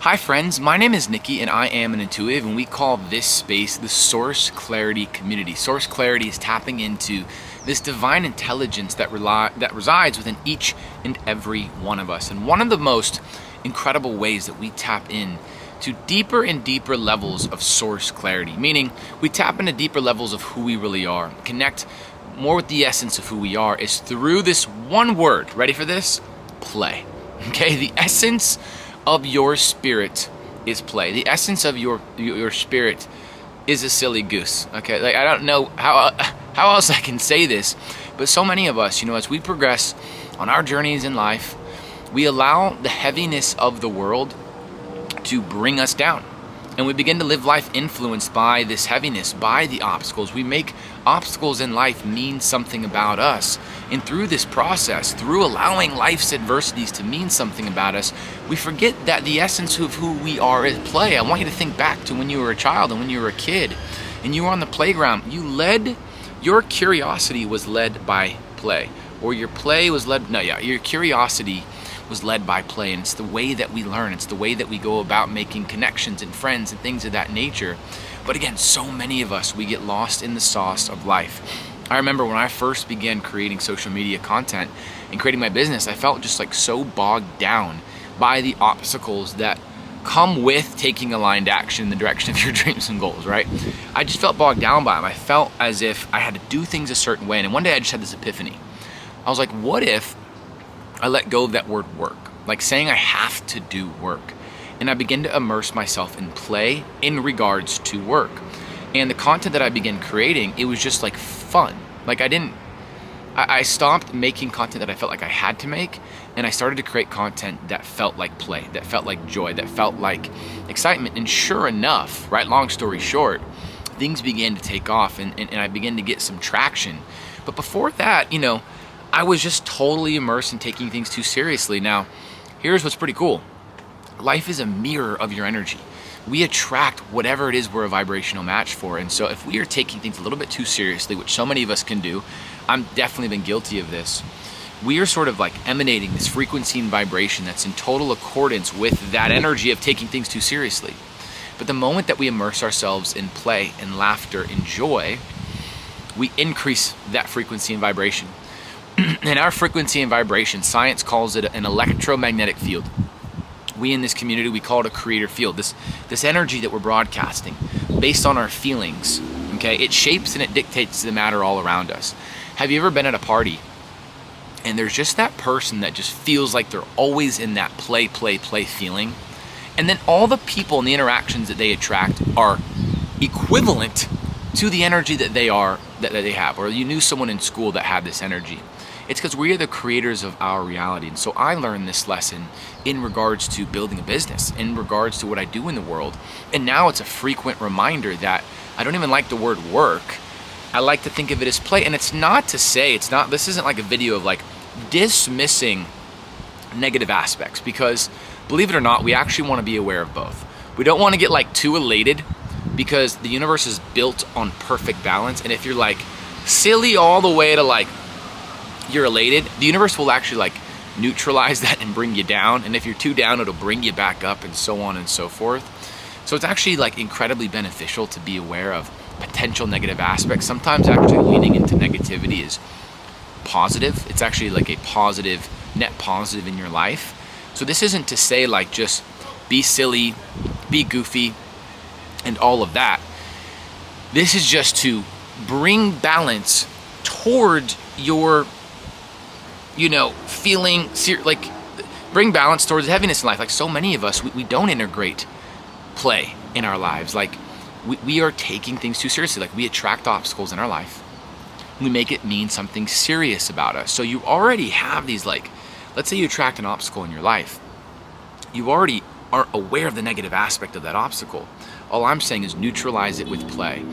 Hi friends, my name is Nikki and I am an intuitive, and we call this space the Source Clarity Community. Source Clarity is tapping into this divine intelligence that resides within each and every one of us. And one of the most incredible ways that we tap in to deeper and deeper levels of source clarity, meaning we tap into deeper levels of who we really are, connect more with the essence of who we are, is through this one word. Ready for this? Play. Okay, the essence of your spirit is play. The essence of your spirit is a silly goose. Okay, like I don't know how else I can say this, but so many of us, as we progress on our journeys in life, we allow the heaviness of the world to bring us down. And we begin to live life influenced by this heaviness, by the obstacles. We make obstacles in life mean something about us. And through this process, through allowing life's adversities to mean something about us, we forget that the essence of who we are is play. I want you to think back to when you were a child and when you were a kid and you were on the playground. Your curiosity was led by play. Or your curiosity was led by play, and it's the way that we learn. It's the way that we go about making connections and friends and things of that nature. But again, so many of us, we get lost in the sauce of life. I remember when I first began creating social media content and creating my business, I felt just like so bogged down by the obstacles that come with taking aligned action in the direction of your dreams and goals, right? I just felt bogged down by them. I felt as if I had to do things a certain way. And one day I just had this epiphany. I was like, what if I let go of that word work, like saying I have to do work, and I began to immerse myself in play in regards to work. And the content that I began creating, it was just like fun. Like I stopped making content that I felt like I had to make, and I started to create content that felt like play, that felt like joy, that felt like excitement. And sure enough, right, long story short, things began to take off and I began to get some traction. But before that, I was just totally immersed in taking things too seriously. Now, here's what's pretty cool. Life is a mirror of your energy. We attract whatever it is we're a vibrational match for. And so if we are taking things a little bit too seriously, which so many of us can do, I'm definitely been guilty of this, we are sort of like emanating this frequency and vibration that's in total accordance with that energy of taking things too seriously. But the moment that we immerse ourselves in play and laughter and joy, we increase that frequency and vibration. And our frequency and vibration, science calls it an electromagnetic field. We in this community, we call it a creator field. This energy that we're broadcasting based on our feelings, okay? It shapes and it dictates the matter all around us. Have you ever been at a party and there's just that person that just feels like they're always in that play feeling? And then all the people and the interactions that they attract are equivalent to the energy that they have. Or you knew someone in school that had this energy. It's because we are the creators of our reality. And so I learned this lesson in regards to building a business, in regards to what I do in the world. And now it's a frequent reminder that I don't even like the word work. I like to think of it as play. And it's not to say, this isn't like a video of like dismissing negative aspects, because believe it or not, we actually want to be aware of both. We don't want to get like too elated, because the universe is built on perfect balance. And if you're like silly all the way to like you're elated, the universe will actually like neutralize that and bring you down. And if you're too down, it'll bring you back up, and so on and so forth. So it's actually like incredibly beneficial to be aware of potential negative aspects. Sometimes actually leaning into negativity is positive. It's actually like a positive, net positive in your life. So this isn't to say like just be silly, be goofy, and all of that. This is just to bring balance toward your feeling, like bring balance towards heaviness in life. Like so many of us, we don't integrate play in our lives. Like we are taking things too seriously. Like we attract obstacles in our life. We make it mean something serious about us. So you already have these, like, let's say you attract an obstacle in your life. You already are aware of the negative aspect of that obstacle. All I'm saying is neutralize it with play.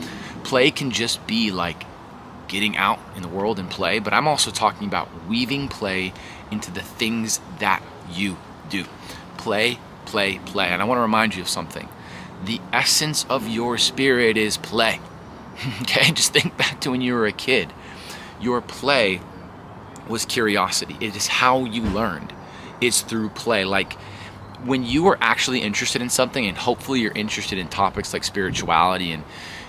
Play can just be like getting out in the world and play, but I'm also talking about weaving play into the things that you do. Play. And I want to remind you of something. The essence of your spirit is play. Okay, just think back to when you were a kid. Your play was curiosity. It is how you learned. It's through play. Like when you are actually interested in something, and hopefully you're interested in topics like spirituality and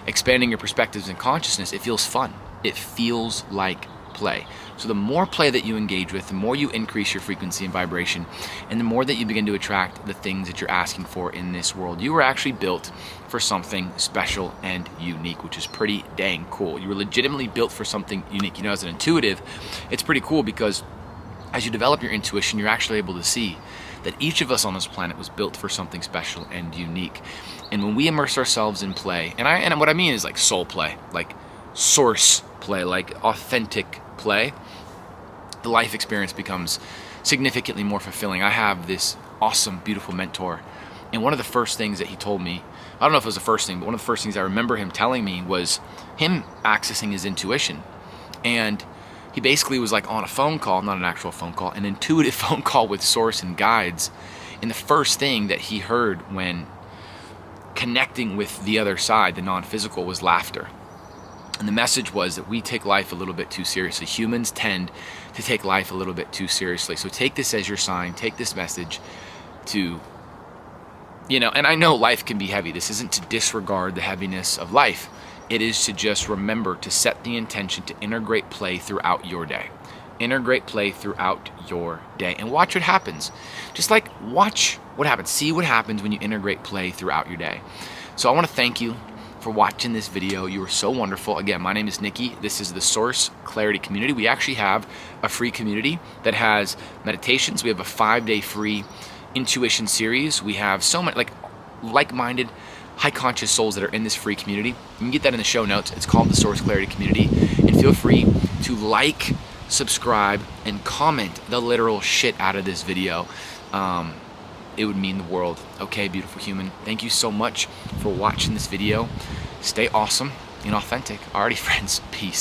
expanding your perspectives and consciousness, it feels fun. It feels like play. So the more play that you engage with, the more you increase your frequency and vibration, and the more that you begin to attract the things that you're asking for in this world. You were actually built for something special and unique, which is pretty dang cool. You were legitimately built for something unique. You know, as an intuitive, it's pretty cool because as you develop your intuition, you're actually able to see that each of us on this planet was built for something special and unique. And when we immerse ourselves in play, and what I mean is like soul play, like source play, like authentic play, the life experience becomes significantly more fulfilling. I have this awesome, beautiful mentor, and one of the first things that he told me, I don't know if it was the first thing, but one of the first things I remember him telling me was him accessing his intuition. And he basically was like on a phone call, not an actual phone call, an intuitive phone call with source and guides. And the first thing that he heard when connecting with the other side, the non-physical, was laughter. And the message was that we take life a little bit too seriously. Humans tend to take life a little bit too seriously. So take this as your sign, take this message to, and I know life can be heavy. This isn't to disregard the heaviness of life. It is to just remember to set the intention to integrate play throughout your day. Integrate play throughout your day and watch what happens. Just like watch what happens. See what happens when you integrate play throughout your day. So I want to thank you for watching this video. You were so wonderful. Again, my name is Nikki. This is the Source Clarity Community. We actually have a free community that has meditations. We have a 5-day free intuition series. We have so many like-minded, high conscious souls that are in this free community. You can get that in the show notes. It's called the Source Clarity Community. And feel free to like, subscribe, and comment the literal shit out of this video. It would mean the world. Okay, beautiful human. Thank you so much for watching this video. Stay awesome and authentic. Alrighty, friends. Peace.